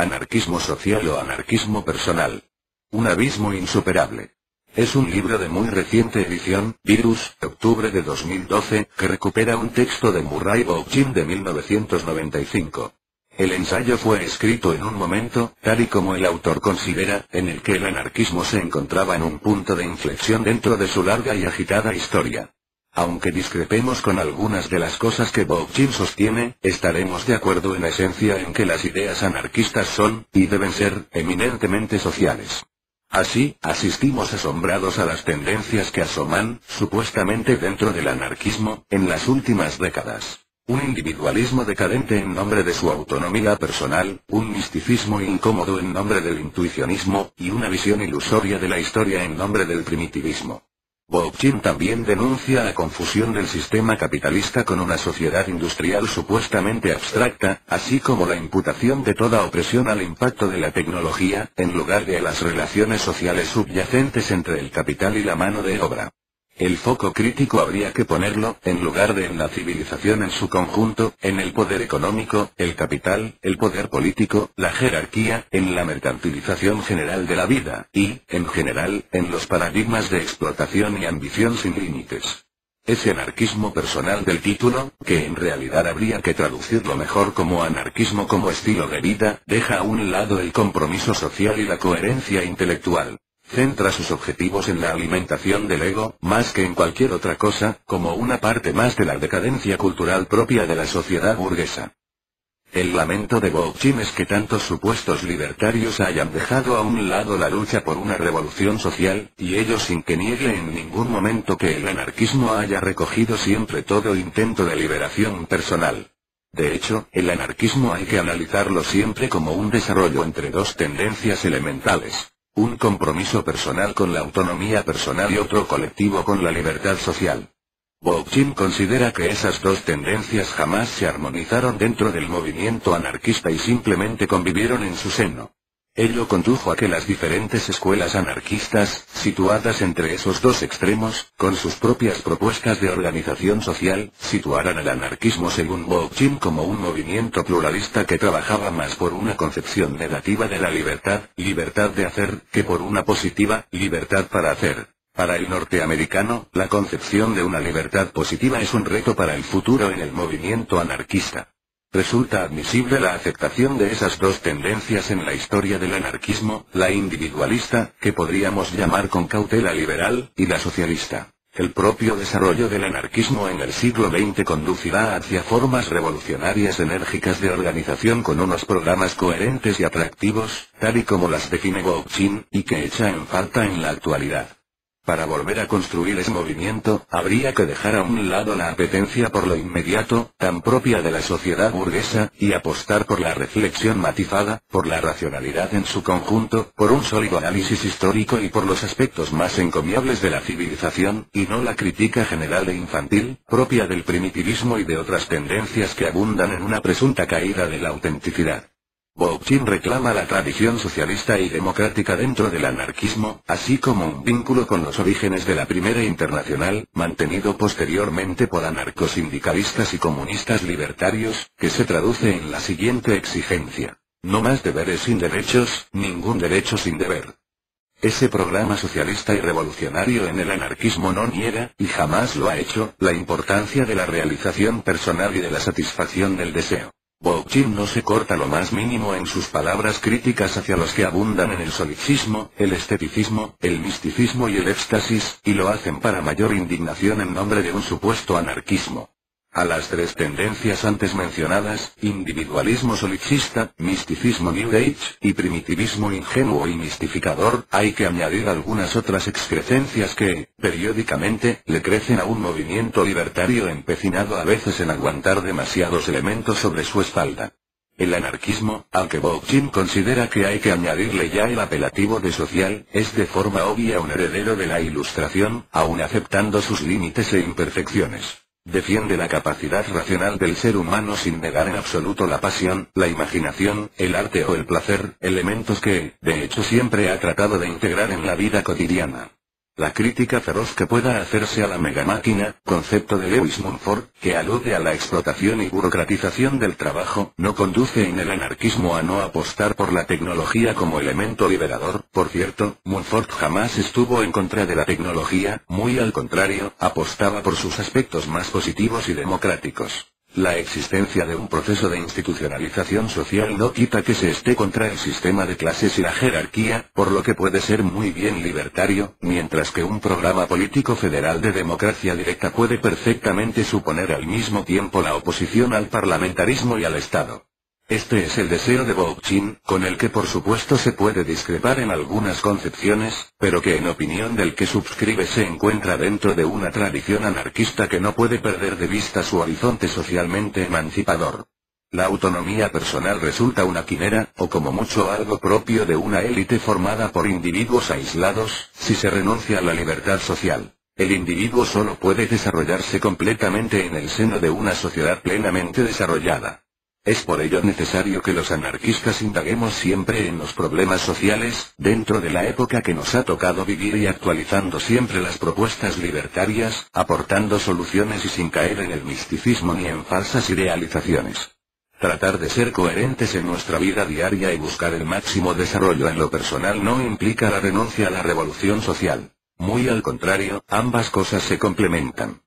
Anarquismo social o anarquismo personal. Un abismo insuperable. Es un libro de muy reciente edición, Virus, octubre de 2012, que recupera un texto de Murray Bookchin de 1995. El ensayo fue escrito en un momento, tal y como el autor considera, en el que el anarquismo se encontraba en un punto de inflexión dentro de su larga y agitada historia. Aunque discrepemos con algunas de las cosas que Bookchin sostiene, estaremos de acuerdo en esencia en que las ideas anarquistas son, y deben ser, eminentemente sociales. Así, asistimos asombrados a las tendencias que asoman, supuestamente dentro del anarquismo, en las últimas décadas. Un individualismo decadente en nombre de su autonomía personal, un misticismo incómodo en nombre del intuicionismo, y una visión ilusoria de la historia en nombre del primitivismo. Bookchin también denuncia la confusión del sistema capitalista con una sociedad industrial supuestamente abstracta, así como la imputación de toda opresión al impacto de la tecnología, en lugar de a las relaciones sociales subyacentes entre el capital y la mano de obra. El foco crítico habría que ponerlo, en lugar de en la civilización en su conjunto, en el poder económico, el capital, el poder político, la jerarquía, en la mercantilización general de la vida, y, en general, en los paradigmas de explotación y ambición sin límites. Ese anarquismo personal del título, que en realidad habría que traducirlo mejor como anarquismo como estilo de vida, deja a un lado el compromiso social y la coherencia intelectual. Centra sus objetivos en la alimentación del ego, más que en cualquier otra cosa, como una parte más de la decadencia cultural propia de la sociedad burguesa. El lamento de Bookchin es que tantos supuestos libertarios hayan dejado a un lado la lucha por una revolución social, y ello sin que niegue en ningún momento que el anarquismo haya recogido siempre todo intento de liberación personal. De hecho, el anarquismo hay que analizarlo siempre como un desarrollo entre dos tendencias elementales. Un compromiso personal con la autonomía personal y otro colectivo con la libertad social. Bookchin considera que esas dos tendencias jamás se armonizaron dentro del movimiento anarquista y simplemente convivieron en su seno. Ello condujo a que las diferentes escuelas anarquistas, situadas entre esos dos extremos, con sus propias propuestas de organización social, situaran el anarquismo según Bookchin como un movimiento pluralista que trabajaba más por una concepción negativa de la libertad, libertad de hacer, que por una positiva, libertad para hacer. Para el norteamericano, la concepción de una libertad positiva es un reto para el futuro en el movimiento anarquista. Resulta admisible la aceptación de esas dos tendencias en la historia del anarquismo, la individualista, que podríamos llamar con cautela liberal, y la socialista. El propio desarrollo del anarquismo en el siglo XX conducirá hacia formas revolucionarias enérgicas de organización con unos programas coherentes y atractivos, tal y como las define Bookchin, y que echa en falta en la actualidad. Para volver a construir ese movimiento, habría que dejar a un lado la apetencia por lo inmediato, tan propia de la sociedad burguesa, y apostar por la reflexión matizada, por la racionalidad en su conjunto, por un sólido análisis histórico y por los aspectos más encomiables de la civilización, y no la crítica general e infantil, propia del primitivismo y de otras tendencias que abundan en una presunta caída de la autenticidad. Bookchin reclama la tradición socialista y democrática dentro del anarquismo, así como un vínculo con los orígenes de la Primera Internacional, mantenido posteriormente por anarcosindicalistas y comunistas libertarios, que se traduce en la siguiente exigencia: no más deberes sin derechos, ningún derecho sin deber. Ese programa socialista y revolucionario en el anarquismo no niega, y jamás lo ha hecho, la importancia de la realización personal y de la satisfacción del deseo. Bookchin no se corta lo más mínimo en sus palabras críticas hacia los que abundan en el solipsismo, el esteticismo, el misticismo y el éxtasis, y lo hacen para mayor indignación en nombre de un supuesto anarquismo. A las tres tendencias antes mencionadas, individualismo solipsista, misticismo New Age, y primitivismo ingenuo y mistificador, hay que añadir algunas otras excrecencias que, periódicamente, le crecen a un movimiento libertario empecinado a veces en aguantar demasiados elementos sobre su espalda. El anarquismo, aunque Bookchin considera que hay que añadirle ya el apelativo de social, es de forma obvia un heredero de la Ilustración, aun aceptando sus límites e imperfecciones. Defiende la capacidad racional del ser humano sin negar en absoluto la pasión, la imaginación, el arte o el placer, elementos que, de hecho, siempre ha tratado de integrar en la vida cotidiana. La crítica feroz que pueda hacerse a la megamáquina, concepto de Lewis Mumford, que alude a la explotación y burocratización del trabajo, no conduce en el anarquismo a no apostar por la tecnología como elemento liberador. Por cierto, Mumford jamás estuvo en contra de la tecnología, muy al contrario, apostaba por sus aspectos más positivos y democráticos. La existencia de un proceso de institucionalización social no quita que se esté contra el sistema de clases y la jerarquía, por lo que puede ser muy bien libertario, mientras que un programa político federal de democracia directa puede perfectamente suponer al mismo tiempo la oposición al parlamentarismo y al Estado. Este es el deseo de Bourdieu, con el que por supuesto se puede discrepar en algunas concepciones, pero que en opinión del que subscribe se encuentra dentro de una tradición anarquista que no puede perder de vista su horizonte socialmente emancipador. La autonomía personal resulta una quimera, o como mucho algo propio de una élite formada por individuos aislados, si se renuncia a la libertad social. El individuo solo puede desarrollarse completamente en el seno de una sociedad plenamente desarrollada. Es por ello necesario que los anarquistas indaguemos siempre en los problemas sociales, dentro de la época que nos ha tocado vivir y actualizando siempre las propuestas libertarias, aportando soluciones y sin caer en el misticismo ni en falsas idealizaciones. Tratar de ser coherentes en nuestra vida diaria y buscar el máximo desarrollo en lo personal no implica la renuncia a la revolución social. Muy al contrario, ambas cosas se complementan.